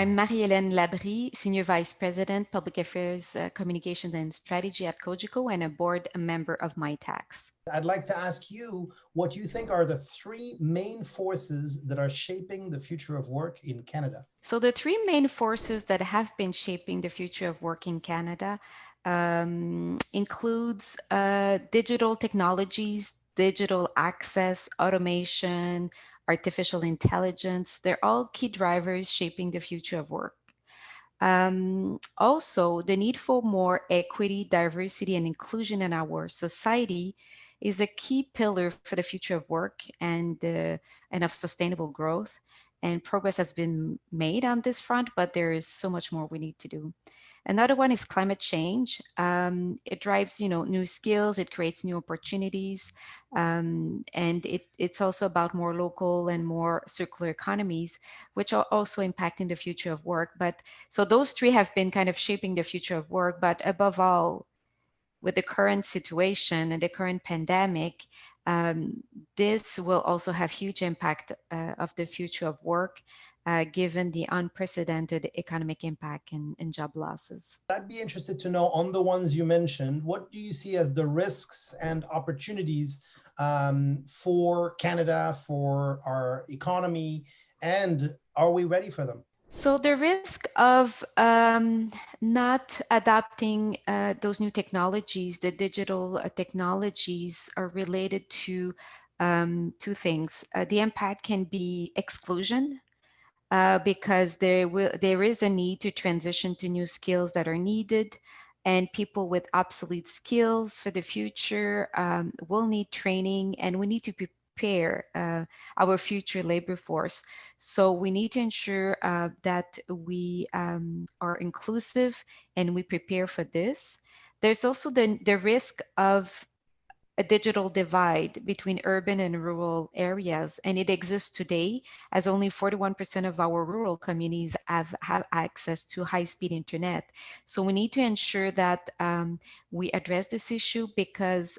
I'm Marie-Hélène Labrie, Senior Vice President, Public Affairs, Communications and Strategy at Cogeco, and a board member of MyTax. I'd like to ask you what you think are the three main forces that are shaping the future of work in Canada. So the three main forces that have been shaping the future of work in Canada includes digital technologies, digital access, automation, artificial intelligence. They're all key drivers shaping the future of work. Also, the need for more equity, diversity, and inclusion in our society is a key pillar for the future of work and of sustainable growth. And progress has been made on this front, but there is so much more we need to do. Another one is climate change. It drives, new skills. It creates new opportunities, and it's also about more local and more circular economies, which are also impacting the future of work. But so those three have been kind of shaping the future of work. But above all, with the current situation and the current pandemic, this will also have huge impact of the future of work, given the unprecedented economic impact and job losses. I'd be interested to know, on the ones you mentioned, what do you see as the risks and opportunities for Canada, for our economy, and are we ready for them? So the risk of not adopting those new technologies, the digital technologies, are related to two things. The impact can be exclusion, because there is a need to transition to new skills that are needed, and people with obsolete skills for the future will need training, and we need to prepare our future labor force. So we need to ensure that we are inclusive and we prepare for this. There's also the risk of a digital divide between urban and rural areas, and it exists today, as only 41% of our rural communities have access to high-speed internet. So we need to ensure that we address this issue, because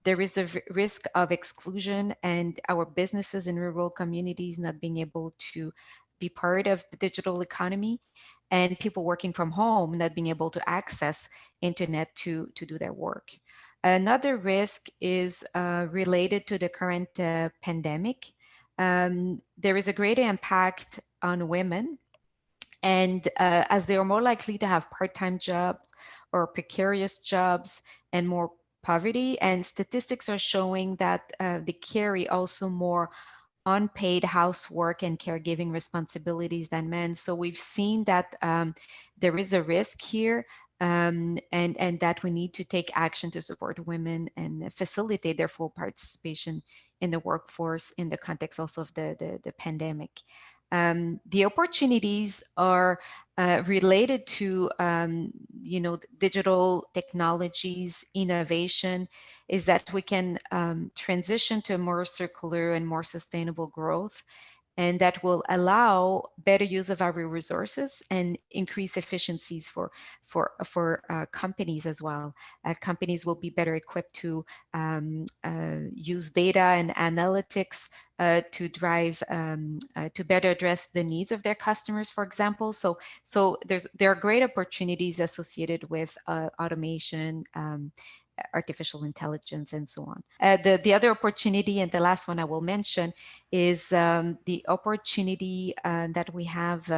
there is a risk of exclusion and our businesses in rural communities not being able to be part of the digital economy, and people working from home not being able to access internet to do their work. Another risk is related to the current pandemic. There is a greater impact on women, and as they are more likely to have part-time jobs or precarious jobs and more poverty, and statistics are showing that they carry also more unpaid housework and caregiving responsibilities than men. So we've seen that there is a risk here, and that we need to take action to support women and facilitate their full participation in the workforce in the context also of the pandemic. The opportunities are related to digital technologies, innovation, is that we can transition to a more circular and more sustainable growth, and that will allow better use of our resources and increase efficiencies for companies as well. Companies will be better equipped to use data and analytics to drive to better address the needs of their customers, for example. So there are great opportunities associated with automation, artificial intelligence, and so on. The other opportunity, and the last one I will mention, is the opportunity that we have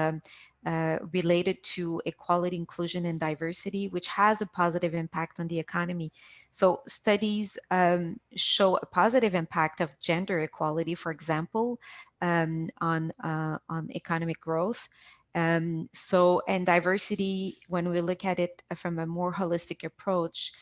related to equality, inclusion, and diversity, which has a positive impact on the economy. So studies show a positive impact of gender equality, for example, on economic growth. And diversity, when we look at it from a more holistic approach,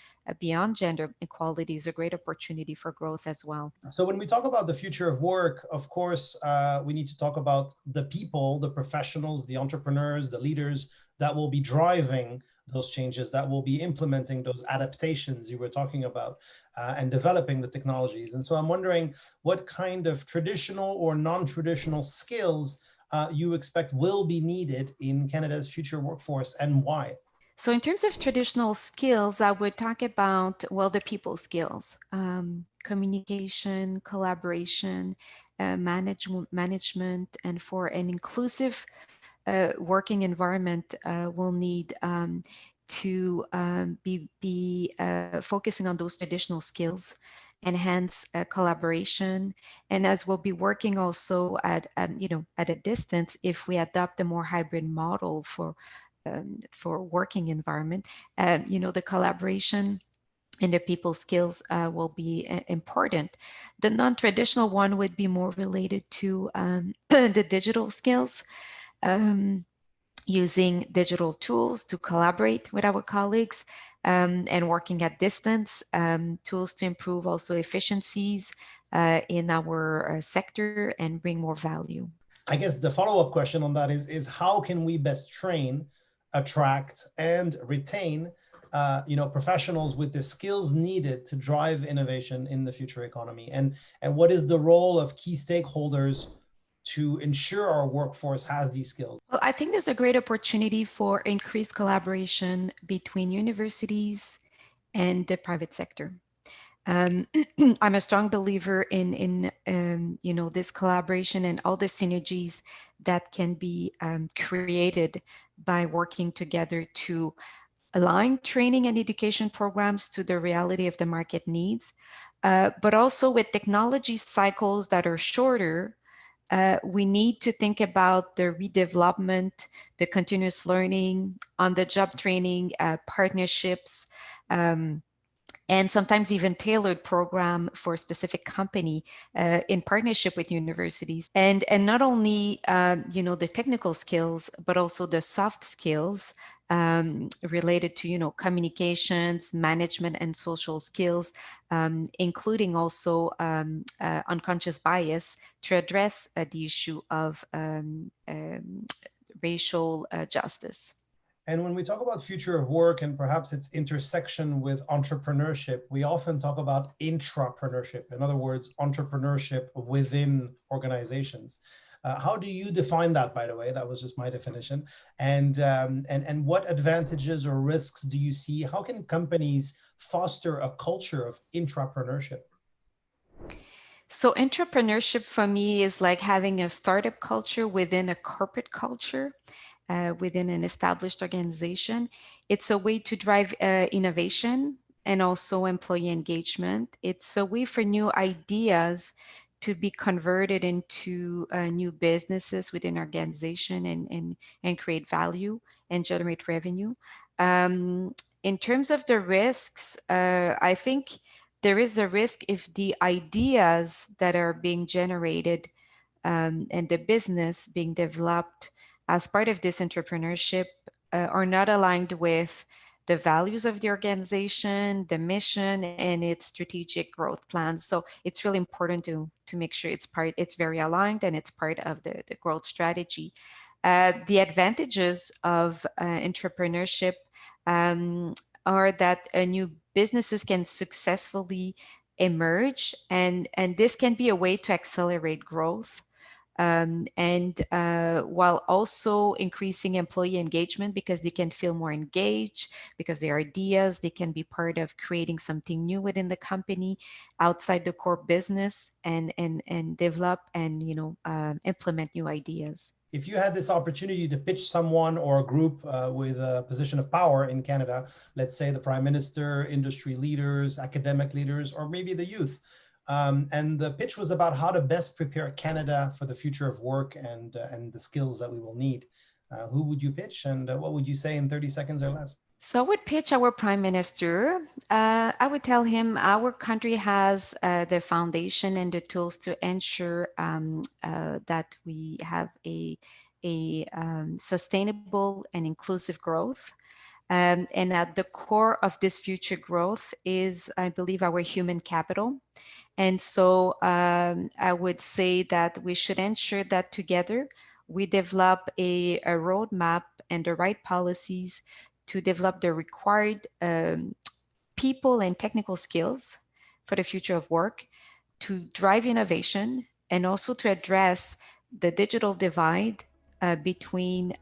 beyond gender equality, is a great opportunity for growth as well. So when we talk about the future of work, of course, we need to talk about the people, the professionals, the entrepreneurs, the leaders that will be driving those changes, that will be implementing those adaptations you were talking about, and developing the technologies. And so I'm wondering what kind of traditional or non-traditional skills you expect will be needed in Canada's future workforce, and why? So in terms of traditional skills, I would talk about, well, the people skills, communication, collaboration, management, and for an inclusive working environment will need to be focusing on those traditional skills, enhance collaboration, and as we'll be working also at a distance, if we adopt a more hybrid model for working environment, the collaboration and the people skills will be important. The non-traditional one would be more related to the digital skills, um, using digital tools to collaborate with our colleagues, and working at distance, tools to improve also efficiencies in our sector and bring more value. I guess the follow-up question on that is how can we best train, attract, and retain professionals with the skills needed to drive innovation in the future economy, and what is the role of key stakeholders to ensure our workforce has these skills? Well, I think there's a great opportunity for increased collaboration between universities and the private sector. Um, I'm a strong believer in this collaboration and all the synergies that can be created by working together to align training and education programs to the reality of the market needs, but also with technology cycles that are shorter. We need to think about the redevelopment, the continuous learning, on-the-job training, partnerships, um, and sometimes even tailored program for a specific company in partnership with universities. And not only the technical skills, but also the soft skills related to communications, management, and social skills, including also unconscious bias to address the issue of racial justice. And when we talk about future of work and perhaps its intersection with entrepreneurship, we often talk about intrapreneurship. In other words, entrepreneurship within organizations. How do you define that, by the way? That was just my definition. And what advantages or risks do you see? How can companies foster a culture of intrapreneurship? So entrepreneurship for me is like having a startup culture within a corporate culture, within an established organization. It's a way to drive innovation and also employee engagement. It's a way for new ideas to be converted into new businesses within organization and create value and generate revenue. In terms of the risks, I think there is a risk if the ideas that are being generated and the business being developed as part of this entrepreneurship are not aligned with the values of the organization, the mission, and its strategic growth plans. So it's really important to make sure it's very aligned and it's part of the growth strategy. The advantages of entrepreneurship um, are that new businesses can successfully emerge, and this can be a way to accelerate growth, and while also increasing employee engagement because they can feel more engaged, because their ideas, they can be part of creating something new within the company outside the core business, and develop and implement new ideas. If you had this opportunity to pitch someone or a group with a position of power in Canada, let's say the Prime Minister, industry leaders, academic leaders, or maybe the youth, and the pitch was about how to best prepare Canada for the future of work and the skills that we will need, who would you pitch, and what would you say in 30 seconds or less? So I would pitch our prime minister. I would tell him our country has the foundation and the tools to ensure that we have a sustainable and inclusive growth. And at the core of this future growth is, I believe, our human capital. And so I would say that we should ensure that together we develop a roadmap and the right policies to develop the required people and technical skills for the future of work, to drive innovation, and also to address the digital divide between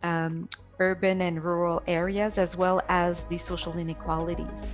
urban and rural areas, as well as the social inequalities.